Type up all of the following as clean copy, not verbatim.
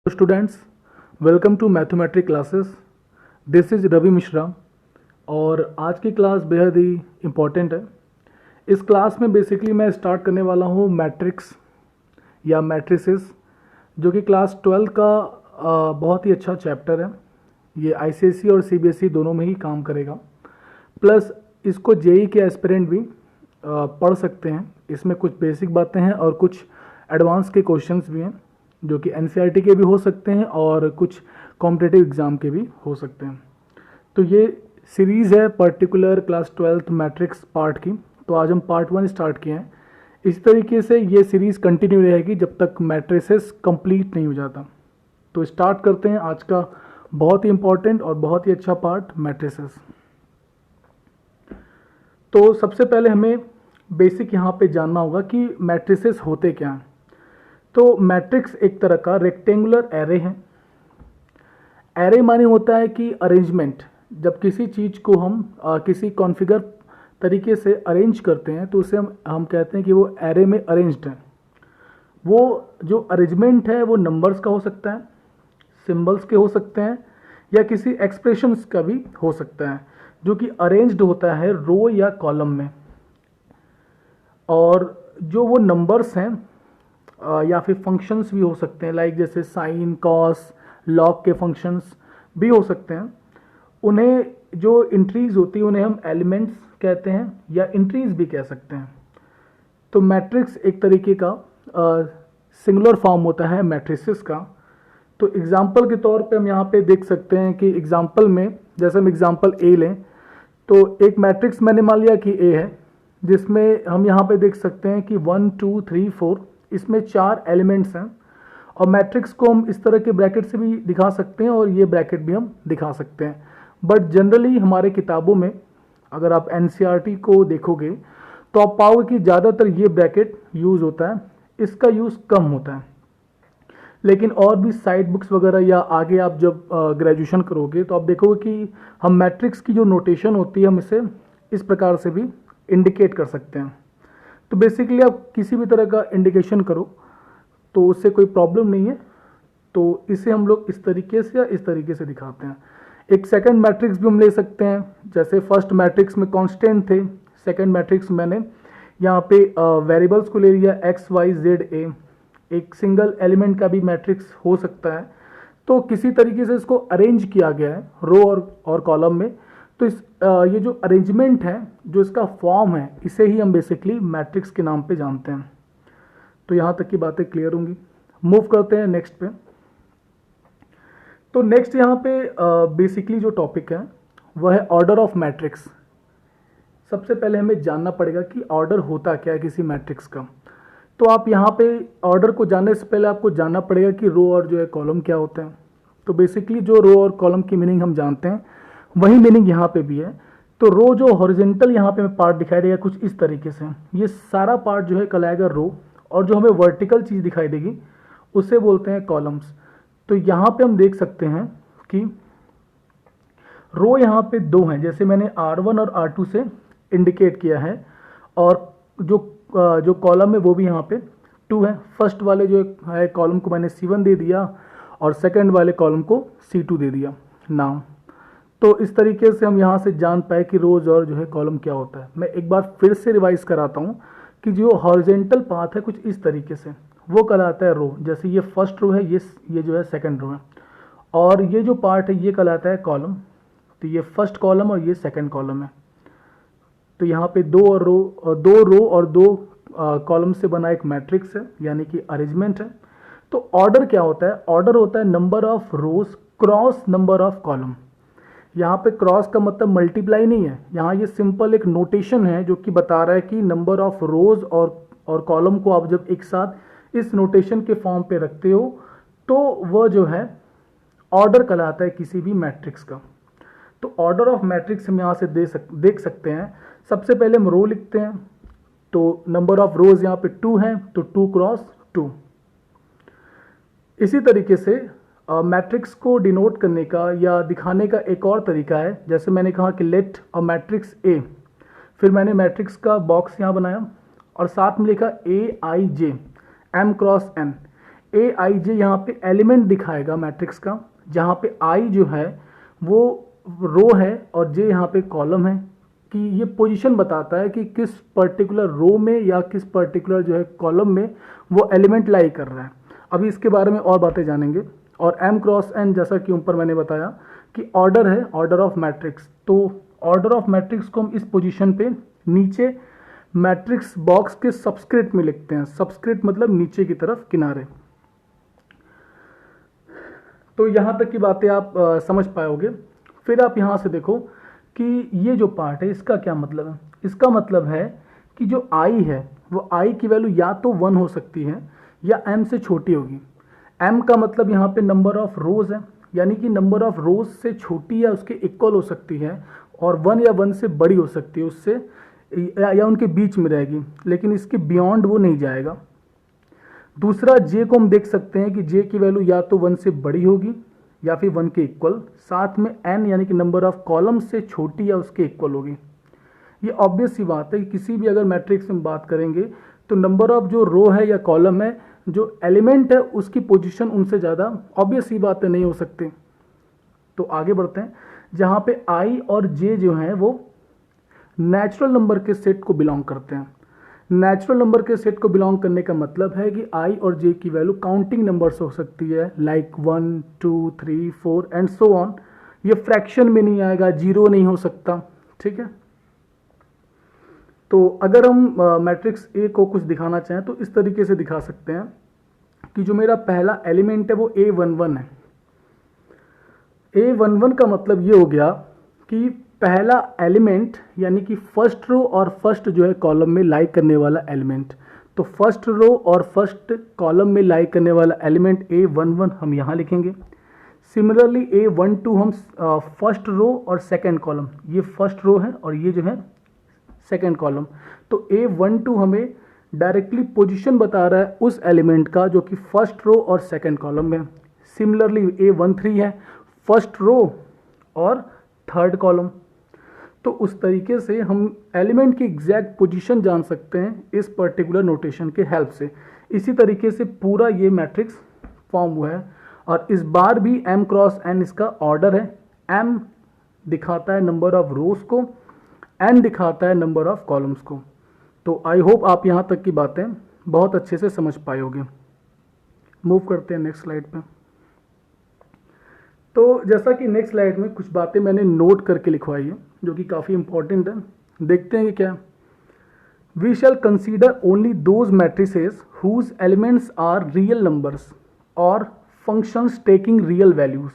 Students, welcome to mathematic classes. This is Ravi Mishra और आज की क्लास बेहद ही इम्पॉर्टेंट है। इस क्लास में बेसिकली मैं स्टार्ट करने वाला हूँ मैट्रिक्स या मैट्रिसेस, जो कि क्लास 12 का बहुत ही अच्छा चैप्टर है। ये आईसीएसई और सीबीएसई दोनों में ही काम करेगा। प्लस इसको जेई के एस्पिरेंट भी पढ़ सकते हैं। इसमें कुछ बेसिक बातें हैं और कुछ एडवांस के क्वेश्चंस भी हैं, जो कि एनसीईआरटी के भी हो सकते हैं और कुछ कॉम्पिटिटिव एग्ज़ाम के भी हो सकते हैं। तो ये सीरीज़ है particular class 12th matrix part की। तो आज हम पार्ट 1 स्टार्ट किए हैं। इस तरीके से ये सीरीज़ कंटिन्यू रहेगी जब तक मैट्रिसेस कंप्लीट नहीं हो जाता। तो स्टार्ट करते हैं आज का बहुत ही इंपॉर्टेंट और बहुत ही अच्छा पार्ट, मैट्रिसेस। तो सबसे पहले हमें बेसिक यहाँ पे जानना होगा कि मैट्रिसेस होते क्या हैं। तो मैट्रिक्स एक तरह का रेक्टेंगुलर एरे है। एरे माने होता है कि अरेंजमेंट। जब किसी चीज़ को हम किसी कॉन्फ़िगर तरीके से अरेंज करते हैं तो उसे हम कहते हैं कि वो एरे में अरेंज्ड है। वो जो अरेंजमेंट है वो नंबर्स का हो सकता है, सिंबल्स के हो सकते हैं, या किसी एक्सप्रेशंस का भी हो सकता है, जो कि अरेंज्ड होता है रो या कॉलम में। और जो वो नंबर्स हैं या फिर फंक्शंस भी हो सकते हैं, लाइक जैसे साइन, कॉस, लॉग के फंक्शंस भी हो सकते हैं। उन्हें जो इंट्रीज होती है उन्हें हम एलिमेंट्स कहते हैं या इंट्रीज भी कह सकते हैं। तो मैट्रिक्स एक तरीके का सिंगुलर फॉर्म होता है मैट्रिसेस का। तो एग्जांपल के तौर पे हम यहाँ पे देख सकते हैं कि एग्जांपल में, जैसे हम एग्जांपल ए लें, तो एक मैट्रिक्स मैंने मान लिया कि ए है, जिसमें हम यहाँ पे देख सकते हैं कि 1 2 3 4 इसमें 4 एलिमेंट्स हैं। और मैट्रिक्स को हम इस तरह के ब्रैकेट से भी दिखा सकते हैं और ये ब्रैकेट भी हम दिखा सकते हैं। बट जनरली हमारे किताबों में अगर आप एनसीईआरटी को देखोगे तो आप पाओगे कि ज़्यादातर ये ब्रैकेट यूज़ होता है, इसका यूज़ कम होता है। लेकिन और भी साइड बुक्स वगैरह या आगे आप जब ग्रेजुएशन करोगे तो आप देखोगे कि हम मैट्रिक्स की जो नोटेशन होती है हम इसे इस प्रकार से भी इंडिकेट कर सकते हैं। तो बेसिकली आप किसी भी तरह का इंडिकेशन करो तो उससे कोई प्रॉब्लम नहीं है। तो इसे हम लोग इस तरीके से या इस तरीके से दिखाते हैं। एक सेकंड मैट्रिक्स भी हम ले सकते हैं, जैसे फर्स्ट मैट्रिक्स में कांस्टेंट थे, सेकंड मैट्रिक्स मैंने यहाँ पे वेरिएबल्स को ले लिया एक्स वाई जेड ए। एक सिंगल एलिमेंट का भी मैट्रिक्स हो सकता है। तो किसी तरीके से इसको अरेंज किया गया है रो और कॉलम में। तो ये जो अरेंजमेंट है, जो इसका फॉर्म है, इसे ही हम बेसिकली मैट्रिक्स के नाम पे जानते हैं। तो यहाँ तक की बातें क्लियर होंगी। मूव करते हैं नेक्स्ट पे। तो नेक्स्ट यहाँ पे बेसिकली जो टॉपिक है वह है ऑर्डर ऑफ मैट्रिक्स। सबसे पहले हमें जानना पड़ेगा कि ऑर्डर होता क्या है किसी मैट्रिक्स का। तो आप यहाँ पे ऑर्डर को जानने से पहले आपको जानना पड़ेगा कि रो और जो है कॉलम क्या होते हैं। तो बेसिकली जो रो और कॉलम की मीनिंग हम जानते हैं वही मीनिंग यहाँ पे भी है। तो रो जो हॉरिजेंटल यहाँ पे पार्ट दिखाई देगा कुछ इस तरीके से, ये सारा पार्ट जो है कहलाएगा रो। और जो हमें वर्टिकल चीज़ दिखाई देगी उसे बोलते हैं कॉलम्स। तो यहाँ पे हम देख सकते हैं कि रो यहाँ पे 2 हैं, जैसे मैंने R1 और R2 से इंडिकेट किया है। और जो कॉलम है वो भी यहाँ पे 2 है। फर्स्ट वाले जो है कॉलम को मैंने C1 दे दिया और सेकंड वाले कॉलम को C2 दे दिया नाम। तो इस तरीके से हम यहाँ से जान पाए कि रोज और जो है कॉलम क्या होता है। मैं एक बार फिर से रिवाइज कराता हूँ कि जो हॉरिजेंटल पाथ है कुछ इस तरीके से, वो कहलाता है रो। जैसे ये फर्स्ट रो है, ये जो है सेकंड रो है। और ये जो पार्ट है ये कहलाता है कॉलम। तो ये फर्स्ट कॉलम और ये सेकंड कॉलम है। तो यहाँ पे 2 रो और 2 कॉलम से बना एक मैट्रिक्स है, यानी कि अरेंजमेंट है। तो ऑर्डर क्या होता है? ऑर्डर होता है number of rose cross number of column. यहाँ पे क्रॉस का मतलब मल्टीप्लाई नहीं है, यहाँ ये सिंपल एक नोटेशन है जो कि बता रहा है कि नंबर ऑफ रोज और कॉलम को आप जब एक साथ इस नोटेशन के फॉर्म पे रखते हो तो वह जो है ऑर्डर कहलाता है किसी भी मैट्रिक्स का। तो ऑर्डर ऑफ मैट्रिक्स हम यहाँ से देख सकते हैं। सबसे पहले हम रो लिखते हैं, तो नंबर ऑफ रोज यहाँ पे 2 है, तो 2 क्रॉस 2। इसी तरीके से मैट्रिक्स को डिनोट करने का या दिखाने का एक और तरीका है। जैसे मैंने कहा कि लेट अ मैट्रिक्स ए, फिर मैंने मैट्रिक्स का बॉक्स यहाँ बनाया और साथ में लिखा A I J M cross N। ए आई जे यहाँ पे एलिमेंट दिखाएगा मैट्रिक्स का, जहाँ पे आई जो है वो रो है और जे यहाँ पे कॉलम है, कि ये पोजीशन बताता है कि किस पर्टिकुलर रो में या किस पर्टिकुलर जो है कॉलम में वो एलिमेंट लाई कर रहा है। अभी इसके बारे में और बातें जानेंगे। और एम क्रॉस एन, जैसा कि ऊपर मैंने बताया कि ऑर्डर है, ऑर्डर ऑफ मैट्रिक्स। तो ऑर्डर ऑफ मैट्रिक्स को हम इस पोजीशन पे नीचे मैट्रिक्स बॉक्स के सबस्क्रिप्ट में लिखते हैं। सबस्क्रिप्ट मतलब नीचे की तरफ किनारे। तो यहाँ तक की बातें आप समझ पाओगे। फिर आप यहाँ से देखो कि ये जो पार्ट है इसका क्या मतलब है। इसका मतलब है कि जो आई है वो आई की वैल्यू या तो 1 हो सकती है या m से छोटी होगी। m का मतलब यहाँ पे नंबर ऑफ रोज है, यानी कि नंबर ऑफ रोज से छोटी या उसके इक्वल हो सकती है, और 1 या 1 से बड़ी हो सकती है उससे, या उनके बीच में रहेगी, लेकिन इसके बियॉन्ड वो नहीं जाएगा। दूसरा जे को हम देख सकते हैं कि जे की वैल्यू या तो 1 से बड़ी होगी या फिर 1 के इक्वल, साथ में n यानी कि नंबर ऑफ कॉलम से छोटी या उसके इक्वल होगी। ये ऑब्वियस सी बात है कि किसी भी अगर मैट्रिक्स में बात करेंगे तो नंबर ऑफ जो रो है या कॉलम है, जो एलिमेंट है उसकी पोजीशन उनसे ज़्यादा ऑब्वियस सी बातें नहीं हो सकती। तो आगे बढ़ते हैं, जहाँ पे i और j जो हैं वो नेचुरल नंबर के सेट को बिलोंग करते हैं। नेचुरल नंबर के सेट को बिलोंग करने का मतलब है कि i और j की वैल्यू काउंटिंग नंबर्स हो सकती है, लाइक 1 2 3 4 एंड सो ऑन। ये फ्रैक्शन में नहीं आएगा, जीरो नहीं हो सकता, ठीक है। तो अगर हम मैट्रिक्स ए को कुछ दिखाना चाहें तो इस तरीके से दिखा सकते हैं कि जो मेरा पहला एलिमेंट है वो A11 है। A11 का मतलब ये हो गया कि पहला एलिमेंट यानी कि फर्स्ट रो और फर्स्ट जो है कॉलम में लाई करने वाला एलिमेंट। तो फर्स्ट रो और फर्स्ट कॉलम में लाई करने वाला एलिमेंट A11 हम यहाँ लिखेंगे। सिमिलरली A12 हम फर्स्ट रो और सेकंड कॉलम, ये फर्स्ट रो है और ये जो है सेकंड कॉलम। तो A12 हमें डायरेक्टली पोजीशन बता रहा है उस एलिमेंट का जो कि फर्स्ट रो और सेकंड कॉलम में। सिमिलरली A13 है फर्स्ट रो और थर्ड कॉलम। तो उस तरीके से हम एलिमेंट की एग्जैक्ट पोजीशन जान सकते हैं इस पर्टिकुलर नोटेशन के हेल्प से। इसी तरीके से पूरा ये मैट्रिक्स फॉर्म हुआ है। और इस बार भी m क्रॉस n इसका ऑर्डर है। m दिखाता है नंबर ऑफ रोज को, n दिखाता है नंबर ऑफ कॉलम्स को। तो आई होप आप यहाँ तक की बातें बहुत अच्छे से समझ पाए होंगे। मूव करते हैं नेक्स्ट स्लाइड पे। तो जैसा कि नेक्स्ट स्लाइड में कुछ बातें मैंने नोट करके लिखवाई है जो कि काफ़ी इंपॉर्टेंट है। देखते हैं कि क्या। We shall consider only those matrices whose elements are real numbers और functions taking real values.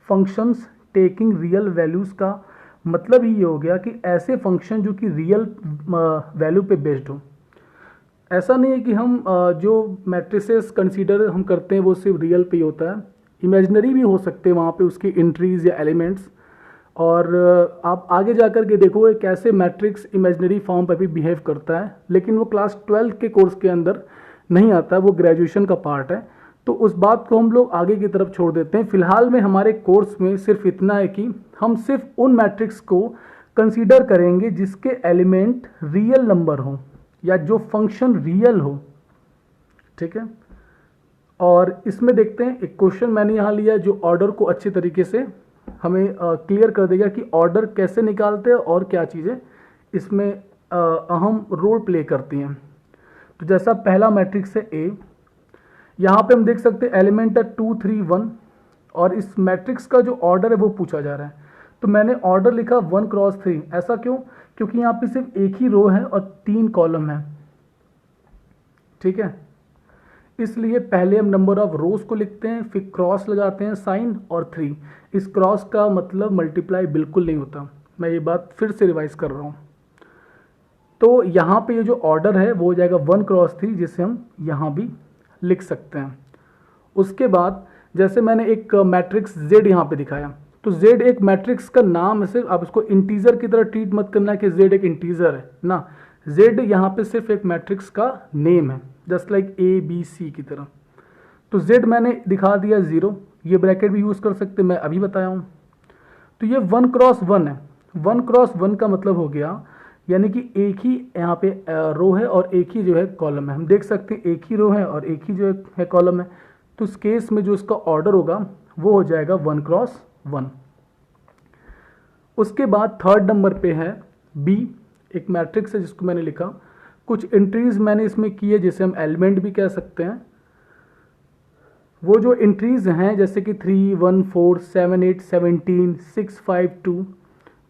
Functions taking real values का मतलब ही ये हो गया कि ऐसे फंक्शन जो कि रियल वैल्यू पे बेस्ड हो। ऐसा नहीं है कि हम जो मैट्रिसेस कंसीडर हम करते हैं वो सिर्फ रियल पे ही होता है, इमेजिनरी भी हो सकते हैं वहाँ पे उसकी एंट्रीज या एलिमेंट्स। और आप आगे जाकर के देखोगे कैसे मैट्रिक्स इमेजिनरी फॉर्म पर भी बिहेव करता है, लेकिन वो क्लास 12 के कोर्स के अंदर नहीं आता, वो ग्रेजुएशन का पार्ट है। तो उस बात को हम लोग आगे की तरफ छोड़ देते हैं। फिलहाल में हमारे कोर्स में सिर्फ इतना है कि हम सिर्फ उन मैट्रिक्स को कंसीडर करेंगे जिसके एलिमेंट रियल नंबर हो या जो फंक्शन रियल हो, ठीक है। और इसमें देखते हैं एक क्वेश्चन मैंने यहाँ लिया जो ऑर्डर को अच्छी तरीके से हमें क्लियर कर देगा कि ऑर्डर कैसे निकालते हैं और क्या चीज़ें इसमें अहम रोल प्ले करती हैं। तो जैसा पहला मैट्रिक्स है ए, यहाँ पे हम देख सकते हैं एलिमेंट है 2 3 1 और इस मैट्रिक्स का जो ऑर्डर है वो पूछा जा रहा है। तो मैंने ऑर्डर लिखा 1 क्रॉस 3। ऐसा क्यों? क्योंकि यहाँ पे सिर्फ एक ही रो है और 3 कॉलम है, ठीक है। इसलिए पहले हम नंबर ऑफ रोज को लिखते हैं, फिर क्रॉस लगाते हैं साइन और 3। इस क्रॉस का मतलब मल्टीप्लाई बिल्कुल नहीं होता, मैं ये बात फिर से रिवाइज कर रहा हूँ। तो यहाँ पे ये जो ऑर्डर है वो हो जाएगा 1 क्रॉस 3, जिसे हम यहाँ भी लिख सकते हैं। उसके बाद जैसे मैंने एक मैट्रिक्स Z यहाँ पे दिखाया, तो Z एक मैट्रिक्स का नाम है, सिर्फ आप इसको इंटीजर की तरह ट्रीट मत करना कि Z एक इंटीजर है ना। Z यहाँ पे सिर्फ एक मैट्रिक्स का नेम है, जस्ट लाइक ABC की तरह। तो Z मैंने दिखा दिया 0, ये ब्रैकेट भी यूज़ कर सकते मैं अभी बताया हूँ। तो ये 1 क्रॉस 1 है। 1 क्रॉस 1 का मतलब हो गया यानी कि एक ही यहाँ पे रो है और एक ही जो है कॉलम है। हम देख सकते हैं एक ही रो है और एक ही जो है कॉलम है। तो इस केस में जो इसका ऑर्डर होगा वो हो जाएगा 1 क्रॉस 1। उसके बाद थर्ड नंबर पे है बी, एक मैट्रिक्स है जिसको मैंने लिखा, कुछ एंट्रीज मैंने इसमें की है जिसे हम एलिमेंट भी कह सकते हैं। वो जो एंट्रीज हैं जैसे कि 3, 1, 4, 7, 8, 17, 6, 5, 2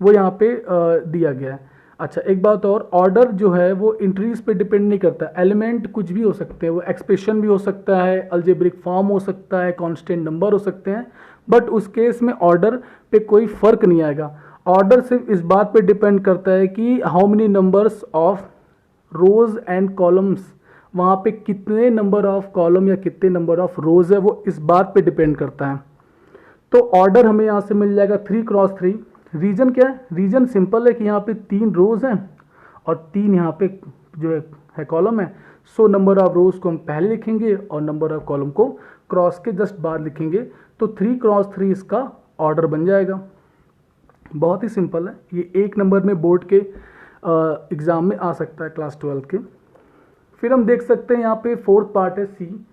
वो यहाँ पे दिया गया है। अच्छा एक बात और, ऑर्डर जो है वो एंट्रीज पे डिपेंड नहीं करता, एलिमेंट कुछ भी हो सकते हैं, वो एक्सप्रेशन भी हो सकता है, अलजेब्रिक फॉर्म हो सकता है, कांस्टेंट नंबर हो सकते हैं, बट उस केस में ऑर्डर पे कोई फर्क नहीं आएगा। ऑर्डर सिर्फ इस बात पे डिपेंड करता है कि how many numbers of rose and columns, वहाँ पे कितने नंबर ऑफ कॉलम या कितने नंबर ऑफ रोज है वो इस बात पे डिपेंड करता है। तो ऑर्डर हमें यहाँ से मिल जाएगा 3 क्रॉस 3। रीजन क्या है? रीजन सिंपल है कि यहाँ पे 3 रोज हैं और 3 यहाँ पे जो है कॉलम है। सो नंबर ऑफ रोज को हम पहले लिखेंगे और नंबर ऑफ कॉलम को क्रॉस के जस्ट बाद लिखेंगे, तो 3 क्रॉस 3 इसका ऑर्डर बन जाएगा। बहुत ही सिंपल है, ये 1 नंबर में बोर्ड के एग्जाम में आ सकता है क्लास 12 के। फिर हम देख सकते हैं यहाँ पे फोर्थ पार्ट है सी।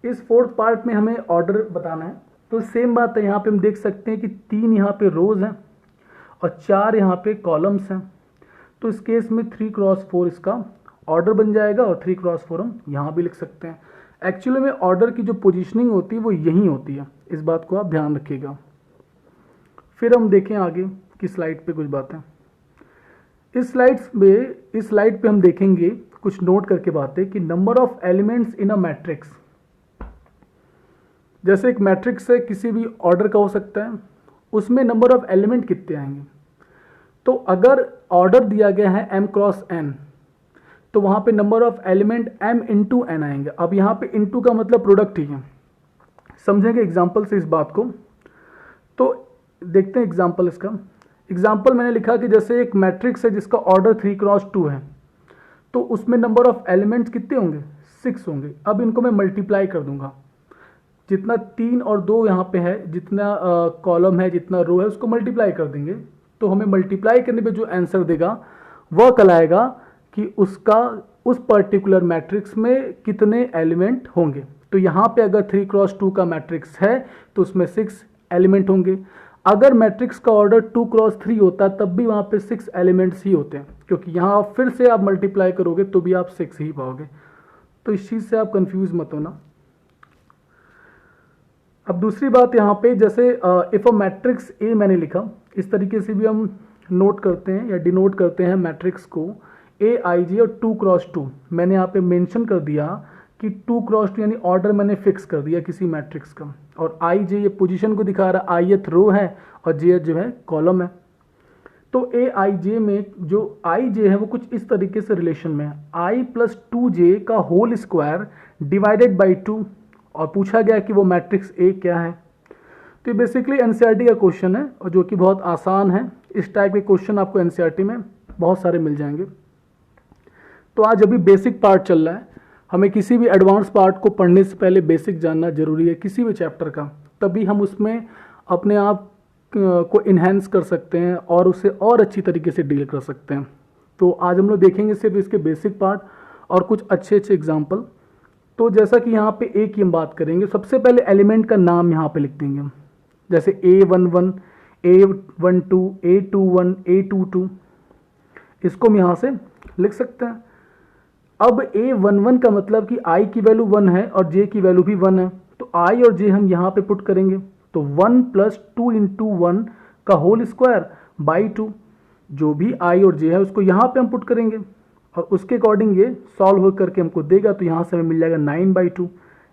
इस फोर्थ पार्ट में हमें ऑर्डर बताना है, तो सेम बात है, यहाँ पे हम देख सकते हैं कि 3 यहाँ पे रोज हैं और 4 यहाँ पे कॉलम्स हैं। तो इस केस में 3 क्रॉस 4 इसका ऑर्डर बन जाएगा और 3 क्रॉस 4 हम यहाँ भी लिख सकते हैं। एक्चुअली में ऑर्डर की जो पोजीशनिंग होती है वो यही होती है, इस बात को आप ध्यान रखिएगा। फिर हम देखें आगे की स्लाइड पे कुछ बातें। इस स्लाइड पे हम देखेंगे कुछ नोट करके बातें कि number of elements in a matrix, जैसे एक मैट्रिक्स है किसी भी ऑर्डर का हो सकता है, उसमें नंबर ऑफ एलिमेंट कितने आएंगे। तो अगर ऑर्डर दिया गया है m क्रॉस n, तो वहां पे number of element m into n आएंगे। अब यहाँ पे इंटू का मतलब प्रोडक्ट ही है, समझेंगे एग्जाम्पल से इस बात को। तो देखते हैं एग्जाम्पल इसका। एग्जाम्पल मैंने लिखा कि जैसे एक मैट्रिक्स है जिसका ऑर्डर 3 क्रॉस 2 है, तो उसमें नंबर ऑफ एलिमेंट्स कितने होंगे? 6 होंगे। अब इनको मैं मल्टीप्लाई कर दूंगा, जितना 3 और 2 यहाँ पे है, जितना कॉलम है जितना रो है उसको मल्टीप्लाई कर देंगे, तो हमें मल्टीप्लाई करने पे जो आंसर देगा वह कहलाएगा कि उसका उस पर्टिकुलर मैट्रिक्स में कितने एलिमेंट होंगे। तो यहाँ पे अगर 3 क्रॉस 2 का मैट्रिक्स है तो उसमें 6 एलिमेंट होंगे। अगर मैट्रिक्स का ऑर्डर 2 क्रॉस 3 होता तब भी वहाँ पे 6 एलिमेंट्स ही होते हैं, क्योंकि यहाँ फिर से आप मल्टीप्लाई करोगे तो भी आप 6 ही पाओगे। तो इस चीज़ से आप कंफ्यूज मत होना। अब दूसरी बात यहाँ पे, जैसे इफ अ मैट्रिक्स ए मैंने लिखा, इस तरीके से भी हम नोट करते हैं या डिनोट करते हैं मैट्रिक्स को, ए आई जे और 2 क्रॉस 2। मैंने यहाँ पे मेंशन कर दिया कि 2 क्रॉस 2 यानी ऑर्डर मैंने फिक्स कर दिया किसी मैट्रिक्स का, और आई जे ये पोजीशन को दिखा रहा है, ith रो है और जे जो है कॉलम है। तो ए आई जे में जो आई जे है वो कुछ इस तरीके से रिलेशन में है, आई प्लस 2j का होल स्क्वायर डिवाइडेड बाई 2, और पूछा गया कि वो मैट्रिक्स ए क्या है। तो ये बेसिकली एनसीईआरटी का क्वेश्चन है और जो कि बहुत आसान है। इस टाइप के क्वेश्चन आपको एनसीईआरटी में बहुत सारे मिल जाएंगे। तो आज अभी बेसिक पार्ट चल रहा है, हमें किसी भी एडवांस पार्ट को पढ़ने से पहले बेसिक जानना जरूरी है किसी भी चैप्टर का, तभी हम उसमें अपने आप को इन्हेंस कर सकते हैं और उसे और अच्छी तरीके से डील कर सकते हैं। तो आज हम लोग देखेंगे सिर्फ इसके बेसिक पार्ट और कुछ अच्छे अच्छे एग्जाम्पल। तो जैसा कि यहाँ पे ए की हम बात करेंगे, सबसे पहले एलिमेंट का नाम यहाँ पे लिख देंगे हम, जैसे A11, A12, A21, A22, इसको हम यहाँ से लिख सकते हैं। अब A11 का मतलब कि I की वैल्यू 1 है और J की वैल्यू भी 1 है, तो I और J हम यहाँ पे पुट करेंगे, तो 1 प्लस 2 इंटू 1 का होल स्क्वायर बाई 2, जो भी I और J है उसको यहाँ पे हम पुट करेंगे और उसके अकॉर्डिंग ये सॉल्व हो करके हमको देगा, तो यहाँ से हमें मिल जाएगा 9/2।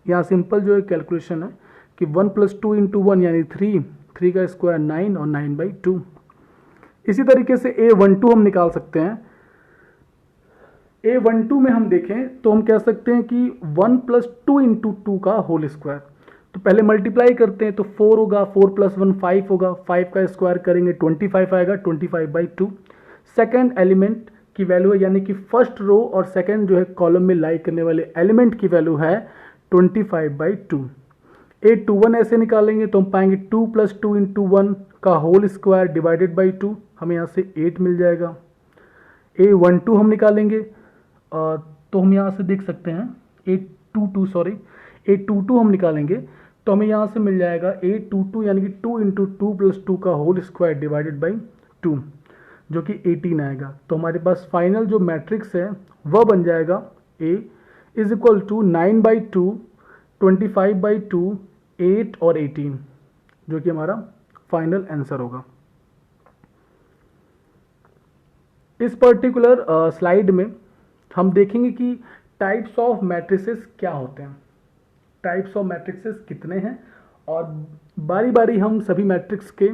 यहाँ सिंपल जो है कैलकुलेशन है कि 1 प्लस 2 इंटू 1 यानी 3 का स्क्वायर 9 और 9/2। इसी तरीके से A12 हम निकाल सकते हैं। A12 में हम देखें तो हम कह सकते हैं कि 1 प्लस 2 इंटू 2 का होल स्क्वायर, तो पहले मल्टीप्लाई करते हैं तो 4 होगा, 4 प्लस 1 5 होगा, 5 का स्क्वायर करेंगे 25 आएगा, 25/2 सेकेंड एलिमेंट की वैल्यू है, यानी कि फर्स्ट रो और सेकेंड जो है कॉलम में लाई करने वाले एलिमेंट की वैल्यू है 25/2। A21 ऐसे निकालेंगे तो हम पाएंगे 2 प्लस 2 इंटू 1 का होल स्क्वायर डिवाइडेड बाई 2, हमें यहाँ से 8 मिल जाएगा। A12 हम निकालेंगे तो हम यहाँ से देख सकते हैं A22 हम निकालेंगे तो हमें यहाँ से मिल जाएगा A22 यानी कि 2 इंटू 2 प्लस 2 का होल स्क्वायर डिवाइडेड बाई 2 जो कि 18 आएगा। तो हमारे पास फाइनल जो मैट्रिक्स है वह बन जाएगा A इज इक्वल टू 9/2, 25/2, 8 और 18 जो कि हमारा फाइनल आंसर होगा। इस पर्टिकुलर स्लाइड में हम देखेंगे कि टाइप्स ऑफ मैट्रिसेस क्या होते हैं, टाइप्स ऑफ मैट्रिसेस कितने हैं, और बारी बारी हम सभी मैट्रिक्स के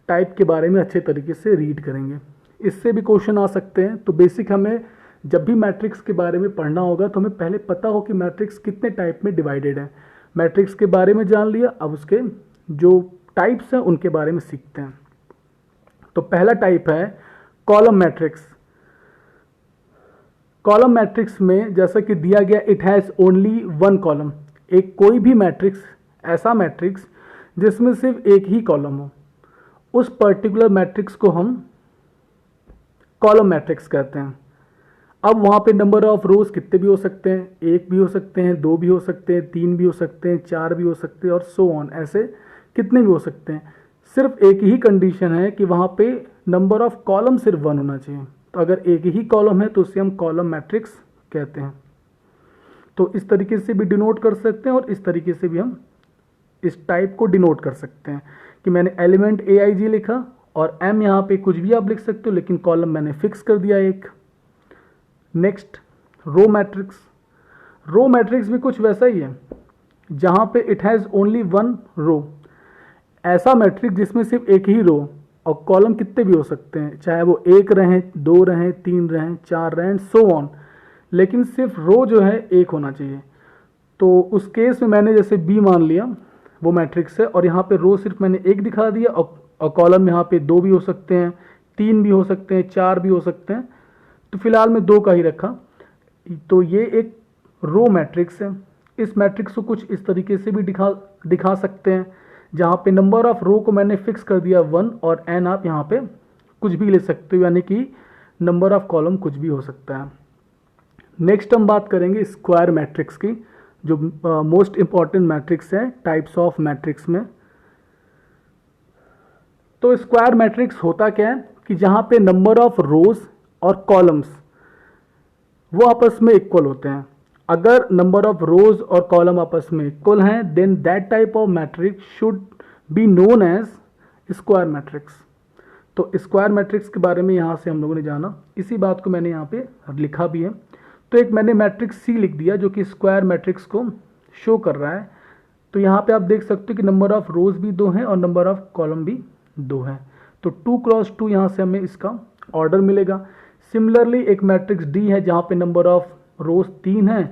टाइप के बारे में अच्छे तरीके से रीड करेंगे। इससे भी क्वेश्चन आ सकते हैं। तो बेसिक हमें जब भी मैट्रिक्स के बारे में पढ़ना होगा तो हमें पहले पता हो कि मैट्रिक्स कितने टाइप में डिवाइडेड है। मैट्रिक्स के बारे में जान लिया, अब उसके जो टाइप्स हैं उनके बारे में सीखते हैं। तो पहला टाइप है कॉलम मैट्रिक्स। कॉलम मैट्रिक्स में जैसा कि दिया गया it has only one column, एक कोई भी मैट्रिक्स, ऐसा मैट्रिक्स जिसमें सिर्फ एक ही कॉलम हो, उस पर्टिकुलर मैट्रिक्स को हम कॉलम मैट्रिक्स कहते हैं। अब वहाँ पे नंबर ऑफ रोज कितने भी हो सकते हैं, एक भी हो सकते हैं, दो भी हो सकते हैं, तीन भी हो सकते हैं, चार भी हो सकते हैं और सो ऑन, ऐसे कितने भी हो सकते हैं। सिर्फ एक ही कंडीशन है कि वहाँ पे नंबर ऑफ कॉलम सिर्फ वन होना चाहिए। तो अगर एक ही कॉलम है तो उसे हम कॉलम मैट्रिक्स कहते हैं। तो इस तरीके से भी डिनोट कर सकते हैं और इस तरीके से भी हम इस टाइप को डिनोट कर सकते हैं कि मैंने एलिमेंट AIG लिखा और M यहाँ पे कुछ भी आप लिख सकते हो, लेकिन कॉलम मैंने फिक्स कर दिया एक। Next row matrix. Row matrix भी कुछ वैसा ही है जहाँ पे it has only one row, ऐसा मैट्रिक्स जिसमें सिर्फ एक ही रो और कॉलम कितने भी हो सकते हैं, चाहे वो एक रहें, दो रहें, तीन रहें, चार रहें, सो ऑन, लेकिन सिर्फ रो जो है एक होना चाहिए। तो उस केस में मैंने जैसे B मान लिया वो मैट्रिक्स है और यहाँ पे रो सिर्फ मैंने एक दिखा दिया और कॉलम यहाँ पे दो भी हो सकते हैं, तीन भी हो सकते हैं, चार भी हो सकते हैं। तो फिलहाल मैं दो का ही रखा। तो ये एक रो मैट्रिक्स है। इस मैट्रिक्स को कुछ इस तरीके से भी दिखा सकते हैं जहाँ पे नंबर ऑफ रो को मैंने फिक्स कर दिया वन और n आप यहाँ पे कुछ भी ले सकते हो, यानी कि नंबर ऑफ कॉलम कुछ भी हो सकता है। नेक्स्ट हम बात करेंगे स्क्वायर मैट्रिक्स की, जो मोस्ट इंपॉर्टेंट मैट्रिक्स है टाइप्स ऑफ मैट्रिक्स में। तो स्क्वायर मैट्रिक्स होता क्या है कि जहाँ पे नंबर ऑफ रोज और कॉलम्स वो आपस में इक्वल होते हैं। अगर नंबर ऑफ रोज और कॉलम आपस में इक्वल हैं then that type of matrix should be known as square matrix. तो स्क्वायर मैट्रिक्स के बारे में यहाँ से हम लोगों ने जाना, इसी बात को मैंने यहाँ पे लिखा भी है। तो एक मैंने मैट्रिक्स C लिख दिया जो कि स्क्वायर मैट्रिक्स को शो कर रहा है। तो यहाँ पे आप देख सकते हो कि नंबर ऑफ रोज भी दो हैं और नंबर ऑफ कॉलम भी दो हैं। तो 2 क्रॉस 2 यहाँ से हमें इसका ऑर्डर मिलेगा। सिमिलरली एक मैट्रिक्स D है जहाँ पे नंबर ऑफ रोज 3 है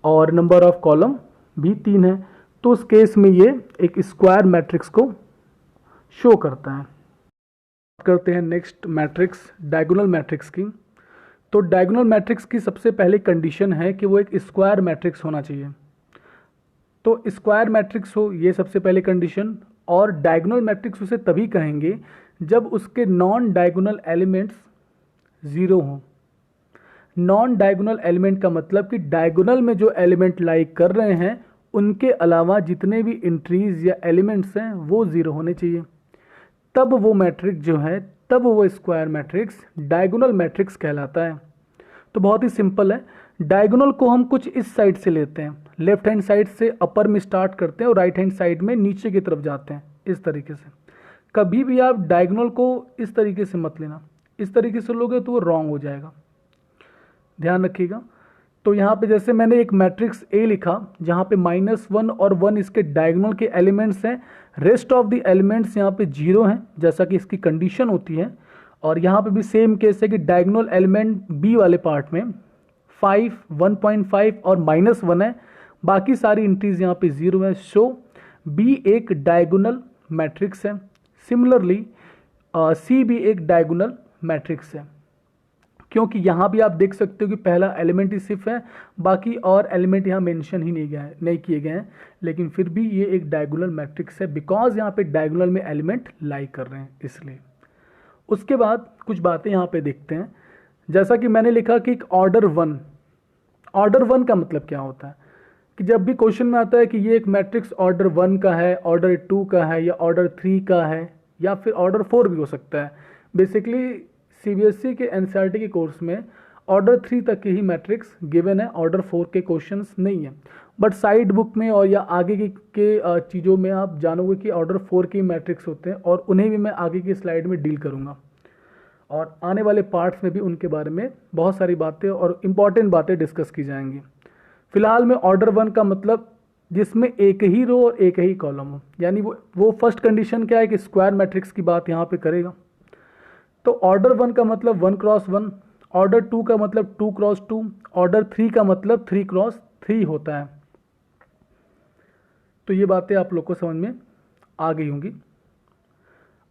और नंबर ऑफ कॉलम भी 3 है। तो उस केस में ये एक स्क्वायर मैट्रिक्स को शो करता है। करते हैं नेक्स्ट मैट्रिक्स डायगोनल मैट्रिक्स की। तो डायगोनल मैट्रिक्स की सबसे पहली कंडीशन है कि वो एक स्क्वायर मैट्रिक्स होना चाहिए। तो स्क्वायर मैट्रिक्स हो, ये सबसे पहली कंडीशन। और डायगोनल मैट्रिक्स उसे तभी कहेंगे जब उसके नॉन डायगोनल एलिमेंट्स ज़ीरो हों। नॉन डायगोनल एलिमेंट का मतलब कि डायगोनल में जो एलिमेंट लाई कर रहे हैं उनके अलावा जितने भी एंट्रीज या एलिमेंट्स हैं वो ज़ीरो होने चाहिए। तब वो मैट्रिक्स जो है, तब वो स्क्वायर मैट्रिक्स डायगोनल मैट्रिक्स कहलाता है। तो बहुत ही सिंपल है। डायगोनल को हम कुछ इस साइड से लेते हैं, लेफ्ट हैंड साइड से अपर में स्टार्ट करते हैं और राइट हैंड साइड में नीचे की तरफ जाते हैं, इस तरीके से। कभी भी आप डायगोनल को इस तरीके से मत लेना, इस तरीके से लोगे तो वो रॉन्ग हो जाएगा, ध्यान रखिएगा। तो यहाँ पे जैसे मैंने एक मैट्रिक्स A लिखा जहाँ पे -1 और 1 इसके डायगोनल के एलिमेंट्स हैं, रेस्ट ऑफ द एलिमेंट्स यहाँ पे 0 हैं जैसा कि इसकी कंडीशन होती है। और यहाँ पे भी सेम केस है कि डायगोनल एलिमेंट B वाले पार्ट में 5, 1.5 और -1 है, बाकी सारी एंट्रीज यहाँ पे 0 है। सो B एक डायगोनल मैट्रिक्स है। सिमिलरली C भी एक डायगोनल मैट्रिक्स है, क्योंकि यहाँ भी आप देख सकते हो कि पहला एलिमेंट ही सिर्फ है, बाकी और एलिमेंट यहाँ मेंशन ही नहीं किए गए हैं, लेकिन फिर भी ये एक डायगोनल मैट्रिक्स है बिकॉज यहाँ पे डायगोनल में एलिमेंट लाई कर रहे हैं इसलिए। उसके बाद कुछ बातें यहाँ पे देखते हैं। जैसा कि मैंने लिखा कि एक ऑर्डर 1 का मतलब क्या होता है। कि जब भी क्वेश्चन में आता है कि ये एक मैट्रिक्स ऑर्डर 1 का है, ऑर्डर 2 का है या ऑर्डर 3 का है या फिर ऑर्डर 4 भी हो सकता है। बेसिकली सीबीएसई के एनसीईआरटी के कोर्स में ऑर्डर 3 तक के ही मैट्रिक्स गिवन है, ऑर्डर 4 के क्वेश्चंस नहीं है। बट साइड बुक में और या आगे के चीज़ों में आप जानोगे कि ऑर्डर 4 के मैट्रिक्स होते हैं और उन्हें भी मैं आगे की स्लाइड में डील करूँगा और आने वाले पार्ट्स में भी उनके बारे में बहुत सारी बातें और इम्पॉर्टेंट बातें डिस्कस की जाएंगी। फिलहाल में ऑर्डर 1 का मतलब जिसमें एक ही रो और एक ही कॉलम हो, यानी वो फर्स्ट कंडीशन क्या है कि स्क्वायर मैट्रिक्स की बात यहाँ पे करेगा। तो ऑर्डर 1 का मतलब 1 क्रॉस 1, ऑर्डर 2 का मतलब 2 क्रॉस 2, ऑर्डर 3 का मतलब 3 क्रॉस 3 होता है। तो ये बातें आप लोग को समझ में आ गई होंगी।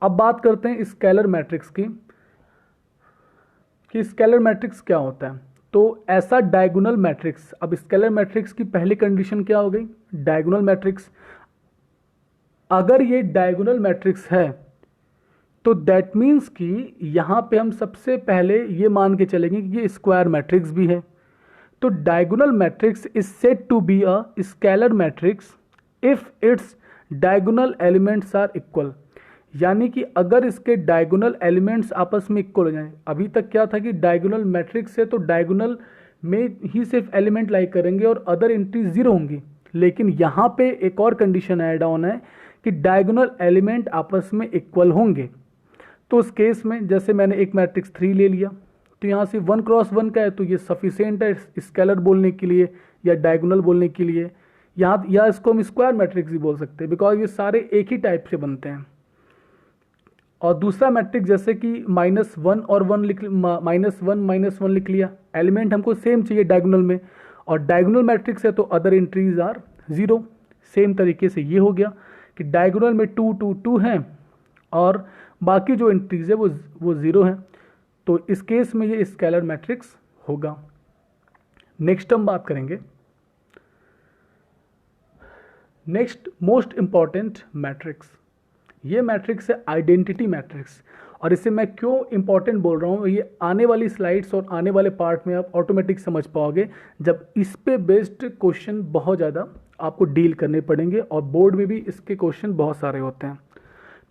अब बात करते हैं स्केलर मैट्रिक्स की कि स्केलर मैट्रिक्स क्या होता है। तो ऐसा डायगोनल मैट्रिक्स, अब स्केलर मैट्रिक्स की पहली कंडीशन क्या हो गई, डायगोनल मैट्रिक्स। अगर ये डायगोनल मैट्रिक्स है तो दैट मीन्स कि यहां पे हम सबसे पहले ये मान के चलेंगे कि ये स्क्वायर मैट्रिक्स भी है। तो diagonal matrix is said to be a scalar matrix if its diagonal elements are equal, यानी कि अगर इसके डायगोनल एलिमेंट्स आपस में इक्वल हो जाएं। अभी तक क्या था कि डायगोनल मैट्रिक्स है तो डायगोनल में ही सिर्फ एलिमेंट लाई करेंगे और अदर एंट्री जीरो होंगी, लेकिन यहाँ पे एक और कंडीशन ऐड ऑन है कि डायगोनल एलिमेंट आपस में इक्वल होंगे। तो उस केस में जैसे मैंने एक मैट्रिक्स 3 ले लिया तो यहाँ से 1 क्रॉस 1 का है तो ये सफिशिएंट है स्केलर बोलने के लिए या डायगोनल बोलने के लिए। यहाँ या इसको हम स्क्वायर मैट्रिक्स भी बोल सकते हैं बिकॉज ये सारे एक ही टाइप से बनते हैं। और दूसरा मैट्रिक्स जैसे कि -1 और 1 लिख -1 लिख लिया, एलिमेंट हमको सेम चाहिए डायगोनल में और डायगोनल मैट्रिक्स है तो अदर एंट्रीज आर 0। सेम तरीके से ये हो गया कि डायगोनल में 2 2 2 हैं और बाकी जो एंट्रीज है वो 0 हैं। तो इस केस में ये स्केलर मैट्रिक्स होगा। नेक्स्ट हम बात करेंगे नेक्स्ट मोस्ट इंपॉर्टेंट मैट्रिक्स। ये मैट्रिक्स है आइडेंटिटी मैट्रिक्स। और इसे मैं क्यों इंपॉर्टेंट बोल रहा हूँ, ये आने वाली स्लाइड्स और आने वाले पार्ट में आप ऑटोमेटिक समझ पाओगे जब इस पे बेस्ड क्वेश्चन बहुत ज़्यादा आपको डील करने पड़ेंगे और बोर्ड में भी इसके क्वेश्चन बहुत सारे होते हैं।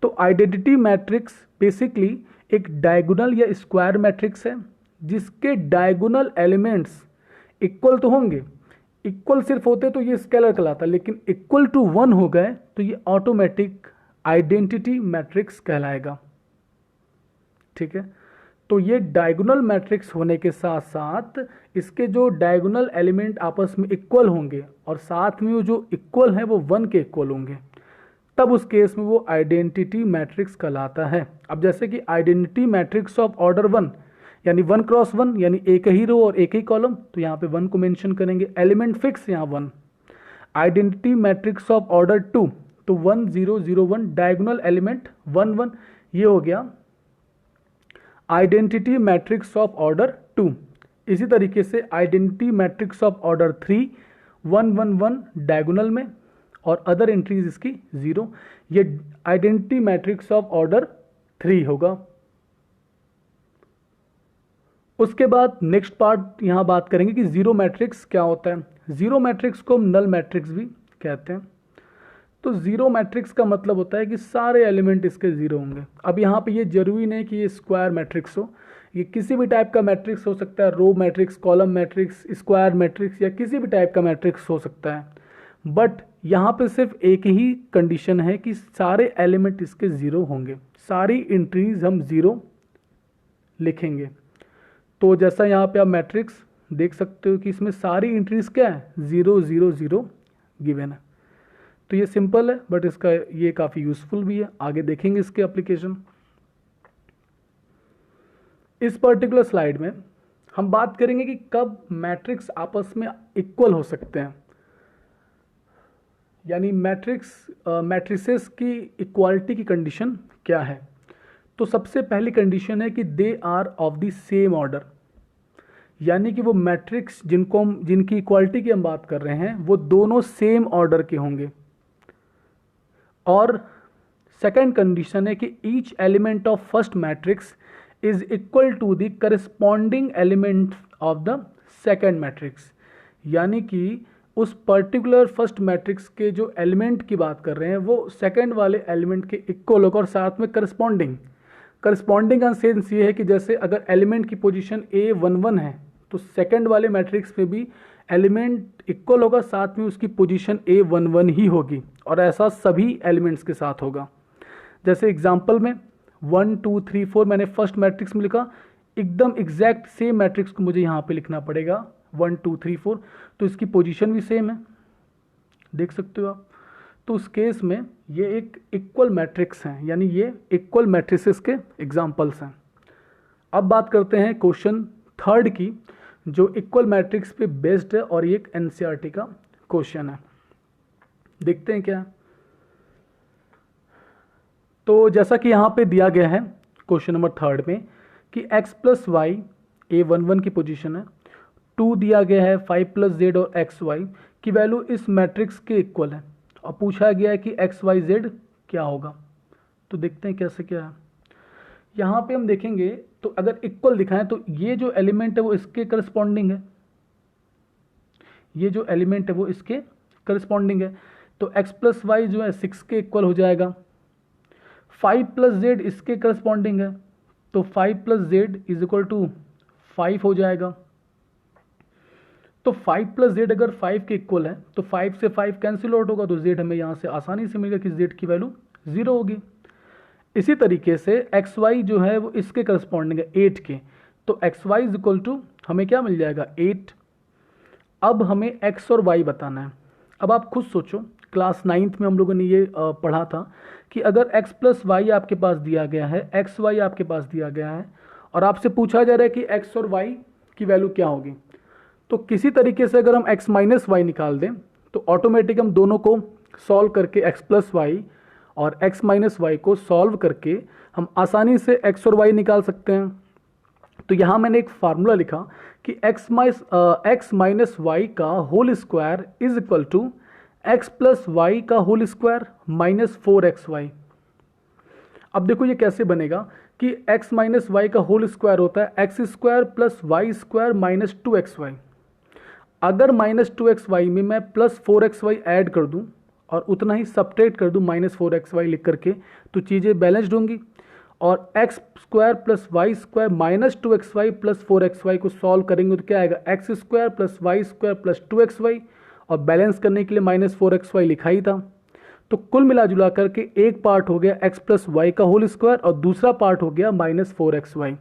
तो आइडेंटिटी मैट्रिक्स बेसिकली एक डायगोनल या स्क्वायर मैट्रिक्स है जिसके डायगोनल एलिमेंट्स इक्वल तो होंगे, इक्वल सिर्फ होते तो ये स्केलर कहलाता, लेकिन इक्वल टू 1 हो गए तो ये ऑटोमेटिक आइडेंटिटी मैट्रिक्स कहलाएगा। ठीक है, तो ये डायगोनल मैट्रिक्स होने के साथ साथ इसके जो डायगोनल एलिमेंट आपस में इक्वल होंगे और साथ में वो जो इक्वल है वो 1 के इक्वल होंगे, तब उस केस में वो आइडेंटिटी मैट्रिक्स कहलाता है। अब जैसे कि आइडेंटिटी मैट्रिक्स ऑफ ऑर्डर 1 यानी 1 क्रॉस 1 यानी एक ही रो और एक ही कॉलम, तो यहाँ पे 1 को मेंशन करेंगे, एलिमेंट फिक्स यहाँ 1। आइडेंटिटी मैट्रिक्स ऑफ ऑर्डर 2 तो 1 0 0 1 डायगोनल एलिमेंट 1 1, ये हो गया आइडेंटिटी मैट्रिक्स ऑफ ऑर्डर 2। इसी तरीके से identity matrix of order 3 1 1 1 diagonal में और अदर एंट्रीज इसकी 0, ये आइडेंटिटी मैट्रिक्स ऑफ ऑर्डर 3 होगा। उसके बाद नेक्स्ट पार्ट यहाँ बात करेंगे कि जीरो मैट्रिक्स क्या होता है। जीरो मैट्रिक्स को हम नल मैट्रिक्स भी कहते हैं। तो जीरो मैट्रिक्स का मतलब होता है कि सारे एलिमेंट इसके जीरो होंगे। अब यहाँ पे ये जरूरी नहीं कि ये स्क्वायर मैट्रिक्स हो, ये किसी भी टाइप का मैट्रिक्स हो सकता है, row matrix, column matrix, square matrix या किसी भी टाइप का मैट्रिक्स हो सकता है। बट यहाँ पे सिर्फ एक ही कंडीशन है कि सारे एलिमेंट इसके जीरो होंगे, सारी एंट्रीज हम जीरो लिखेंगे। तो जैसा यहाँ पे आप मैट्रिक्स देख सकते हो कि इसमें सारी एंट्रीज क्या है, 0 0 0 गिवन है। तो ये सिंपल है बट इसका ये काफ़ी यूजफुल भी है, आगे देखेंगे इसके एप्लीकेशन। इस पर्टिकुलर स्लाइड में हम बात करेंगे कि कब मैट्रिक्स आपस में इक्वल हो सकते हैं, यानी मैट्रिसेस की इक्वालिटी की कंडीशन क्या है। तो सबसे पहली कंडीशन है कि they are of the same order, यानी कि वो मैट्रिक्स जिनकी इक्वालिटी की हम बात कर रहे हैं वो दोनों सेम ऑर्डर के होंगे। और सेकंड कंडीशन है कि each element of first matrix is equal to the corresponding element of the second matrix, यानी कि उस पर्टिकुलर फर्स्ट मैट्रिक्स के जो एलिमेंट की बात कर रहे हैं वो सेकंड वाले एलिमेंट के इक्वल होगा और साथ में करस्पॉन्डिंग का सेंस ये है कि जैसे अगर एलिमेंट की पोजीशन A11 है तो सेकंड वाले मैट्रिक्स में भी एलिमेंट इक्वल होगा, साथ में उसकी पोजीशन A11 ही होगी और ऐसा सभी एलिमेंट्स के साथ होगा। जैसे एग्जांपल में 1 2 3 4 मैंने फर्स्ट मैट्रिक्स में लिखा, एकदम एग्जैक्ट सेम मैट्रिक्स को मुझे यहाँ पे लिखना पड़ेगा 1 2 3 4, तो इसकी पोजीशन भी सेम है, देख सकते हो आप। तो उस केस में ये एक इक्वल मैट्रिक्स हैं, यानी ये इक्वल मैट्रिसेस के एग्जांपल्स हैं। अब बात करते हैं क्वेश्चन थर्ड की, जो इक्वल मैट्रिक्स पे बेस्ड है और ये एक एनसीईआरटी का क्वेश्चन है। देखते हैं क्या है। तो जैसा कि यहाँ पे दिया गया है क्वेश्चन नंबर थर्ड में कि x प्लस वाई A11 की पोजीशन है, 2 दिया गया है 5 प्लस जेड और एक्स वाई की वैल्यू इस मैट्रिक्स के इक्वल है और पूछा गया है कि एक्स वाई जेड क्या होगा। तो देखते हैं कैसे क्या है। यहाँ पे हम देखेंगे तो अगर इक्वल दिखाएं तो ये जो एलिमेंट है वो इसके करस्पॉन्डिंग है, ये जो एलिमेंट है वो इसके करस्पॉन्डिंग है, तो x प्लस वाई जो है 6 के इक्वल हो जाएगा। 5 प्लस जेड इसके करस्पॉन्डिंग है, तो 5 plus Z is equal to 5 हो जाएगा। तो 5 प्लस जेड अगर 5 के इक्वल है तो 5 से 5 कैंसिल आउट होगा, तो जेड हमें यहाँ से आसानी से मिलेगा कि जेड की वैल्यू 0 होगी। इसी तरीके से एक्स वाई जो है वो इसके करस्पॉन्डिंग है 8 के, तो X Y is equal to हमें क्या मिल जाएगा 8। अब हमें एक्स और वाई बताना है। अब आप खुद सोचो, क्लास 9th में हम लोगों ने ये पढ़ा था कि अगर x प्लस वाई आपके पास दिया गया है, एक्स वाई आपके पास दिया गया है और आपसे पूछा जा रहा है कि x और y की वैल्यू क्या होगी, तो किसी तरीके से अगर हम x माइनस वाई निकाल दें तो ऑटोमेटिक हम दोनों को सॉल्व करके x प्लस वाई और x माइनस वाई को सॉल्व करके हम आसानी से x और y निकाल सकते हैं। तो यहाँ मैंने एक फार्मूला लिखा कि x माइनस वाई का whole square is equal to x plus Y का होल स्क्वायर माइनस 4xy। अब देखो ये कैसे बनेगा कि x माइनस वाई का होल स्क्वायर होता है X square plus Y square minus 2xy। अगर माइनस 2xy में मैं प्लस 4xy ऐड कर दूं और उतना ही सब्ट्रैक्ट कर दूं माइनस 4xy लिख करके, तो चीज़ें बैलेंस्ड होंगी। और X square plus Y square minus 2xy plus 4xy को सॉल्व करेंगे तो क्या आएगा, X square plus Y square plus 2xy, और बैलेंस करने के लिए माइनस 4xy लिखा ही था। तो कुल मिला जुला करके एक पार्ट हो गया x प्लस वाई का होल स्क्वायर और दूसरा पार्ट हो गया माइनस 4xy।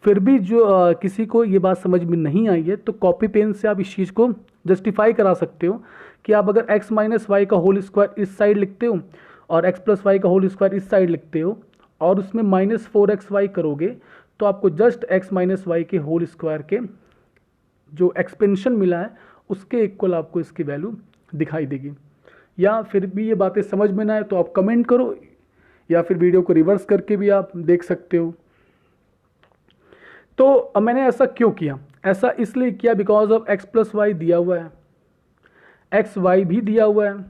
फिर भी जो किसी को ये बात समझ में नहीं आई है तो कॉपी पेन से आप इस चीज़ को जस्टिफाई करा सकते हो कि आप अगर x माइनस वाई का होल स्क्वायर इस साइड लिखते हो और x प्लस वाई का होल स्क्वायर इस साइड लिखते हो और उसमें माइनस 4xy करोगे तो आपको जस्ट x माइनस वाई के होल स्क्वायर के जो एक्सपेंशन मिला है उसके इक्वल आपको इसकी वैल्यू दिखाई देगी। या फिर भी ये बातें समझ में ना आए तो आप कमेंट करो या फिर वीडियो को रिवर्स करके भी आप देख सकते हो। तो अब मैंने ऐसा क्यों किया, ऐसा इसलिए किया because of x plus Y दिया हुआ है, एक्स वाई भी दिया हुआ है,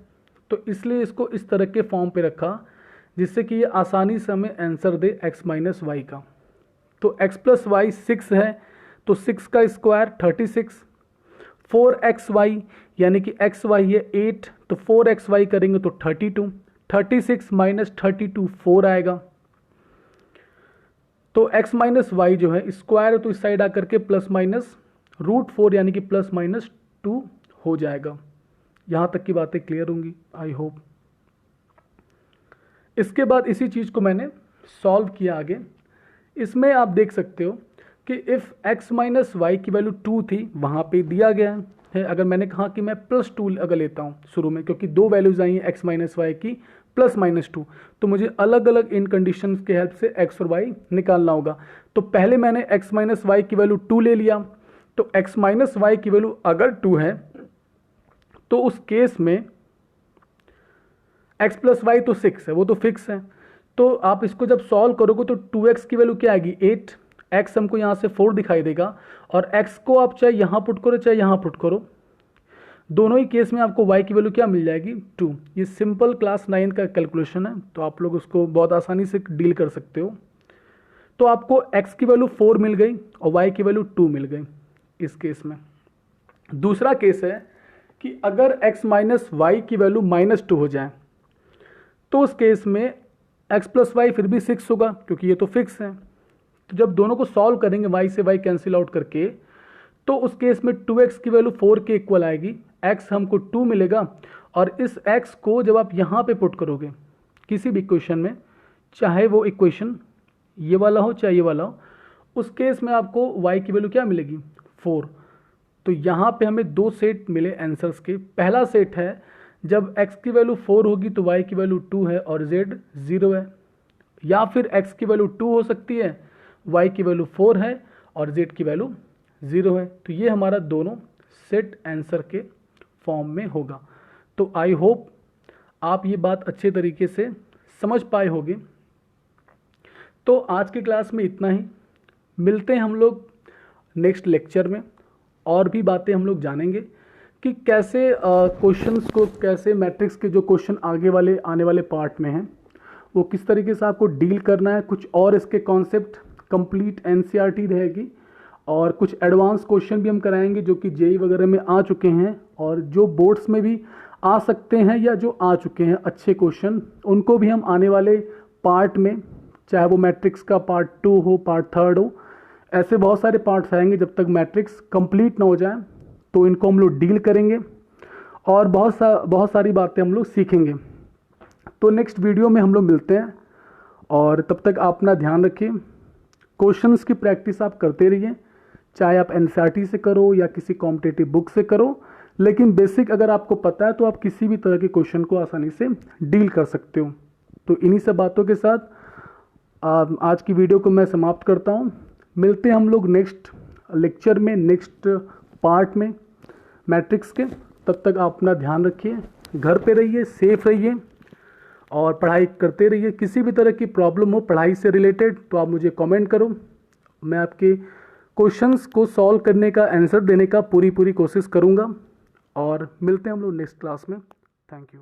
तो इसलिए इसको इस तरह के फॉर्म पे रखा जिससे कि ये आसानी से हमें आंसर दे x माइनस वाई का। तो x प्लस वाई 6 है तो 6 का स्क्वायर 36, 4xy यानी कि xy है 8 तो 4xy करेंगे तो 32, 36 माइनस 32 4 आएगा। तो x माइनस वाई जो है स्क्वायर है तो इस साइड आकर के प्लस माइनस रूट 4 यानी कि प्लस माइनस 2 हो जाएगा। यहाँ तक की बातें क्लियर होंगी आई होप। इसके बाद इसी चीज़ को मैंने सॉल्व किया आगे। इसमें आप देख सकते हो कि इफ़ x माइनस वाई की वैल्यू 2 थी वहाँ पे दिया गया है। अगर मैंने कहा कि मैं प्लस 2 अगर लेता हूँ शुरू में, क्योंकि दो वैल्यूज़ आई हैं x माइनस वाई की प्लस माइनस 2, तो मुझे अलग अलग इन कंडीशंस के हेल्प से x और y निकालना होगा। तो पहले मैंने x माइनस वाई की वैल्यू 2 ले लिया, तो x माइनस वाई की वैल्यू अगर 2 है तो उस केस में x प्लस वाई तो 6 है, वो तो फिक्स है। तो आप इसको जब सॉल्व करोगे तो 2x की वैल्यू क्या आएगी 8, x हमको यहाँ से 4 दिखाई देगा और x को आप चाहे यहाँ पुट करो चाहे यहाँ पुट करो, दोनों ही केस में आपको y की वैल्यू क्या मिल जाएगी 2। ये सिंपल क्लास 9 का कैलकुलेशन है तो आप लोग उसको बहुत आसानी से डील कर सकते हो। तो आपको x की वैल्यू 4 मिल गई और y की वैल्यू 2 मिल गई इस केस में। दूसरा केस है कि अगर x माइनस वाई की वैल्यू -2 हो जाए तो उस केस में x प्लस वाई फिर भी 6 होगा, क्योंकि ये तो फिक्स है। तो जब दोनों को सॉल्व करेंगे y से y कैंसिल आउट करके, तो उस केस में 2x की वैल्यू 4 के इक्वल आएगी, x हमको 2 मिलेगा, और इस x को जब आप यहाँ पे पुट करोगे किसी भी इक्वेशन में, चाहे वो इक्वेशन ये वाला हो चाहे ये वाला हो, उस केस में आपको y की वैल्यू क्या मिलेगी 4। तो यहाँ पे हमें दो सेट मिले आंसर्स के। पहला सेट है जब x की वैल्यू 4 होगी तो y की वैल्यू 2 है और z 0 है, या फिर x की वैल्यू 2 हो सकती है, y की वैल्यू 4 है और z की वैल्यू 0 है। तो ये हमारा दोनों सेट आंसर के फॉर्म में होगा। तो आई होप आप ये बात अच्छे तरीके से समझ पाए होंगे। तो आज की क्लास में इतना ही, मिलते हैं हम लोग नेक्स्ट लेक्चर में, और भी बातें हम लोग जानेंगे कि कैसे क्वेश्चंस को, कैसे मैट्रिक्स के जो क्वेश्चन आगे वाले आने वाले पार्ट में हैं वो किस तरीके से आपको डील करना है। कुछ और इसके कॉन्सेप्ट कंप्लीट एनसीईआरटी रहेगी, और कुछ एडवांस क्वेश्चन भी हम कराएंगे जो कि जेई वगैरह में आ चुके हैं और जो बोर्ड्स में भी आ सकते हैं, या जो आ चुके हैं अच्छे क्वेश्चन, उनको भी हम आने वाले पार्ट में, चाहे वो मैट्रिक्स का पार्ट 2 हो, पार्ट 3 हो, ऐसे बहुत सारे पार्ट्स आएंगे। जब तक मैट्रिक्स कंप्लीट ना हो जाए तो इनको हम लोग डील करेंगे और बहुत सारी बातें हम लोग सीखेंगे। तो नेक्स्ट वीडियो में हम लोग मिलते हैं, और तब तक आप अपना ध्यान रखिए। क्वेश्चंस की प्रैक्टिस आप करते रहिए, चाहे आप एनसीईआरटी से करो या किसी कॉम्पिटिटिव बुक से करो, लेकिन बेसिक अगर आपको पता है तो आप किसी भी तरह के क्वेश्चन को आसानी से डील कर सकते हो। तो इन्हीं सब बातों के साथ आज की वीडियो को मैं समाप्त करता हूँ। मिलते हैं हम लोग नेक्स्ट लेक्चर में, नेक्स्ट पार्ट में मैट्रिक्स के। तब तक आप अपना ध्यान रखिए, घर पे रहिए, सेफ रहिए और पढ़ाई करते रहिए। किसी भी तरह की प्रॉब्लम हो पढ़ाई से रिलेटेड तो आप मुझे कमेंट करो, मैं आपके क्वेश्चंस को सॉल्व करने का, आंसर देने का पूरी कोशिश करूँगा। और मिलते हैं हम लोग नेक्स्ट क्लास में। Thank you.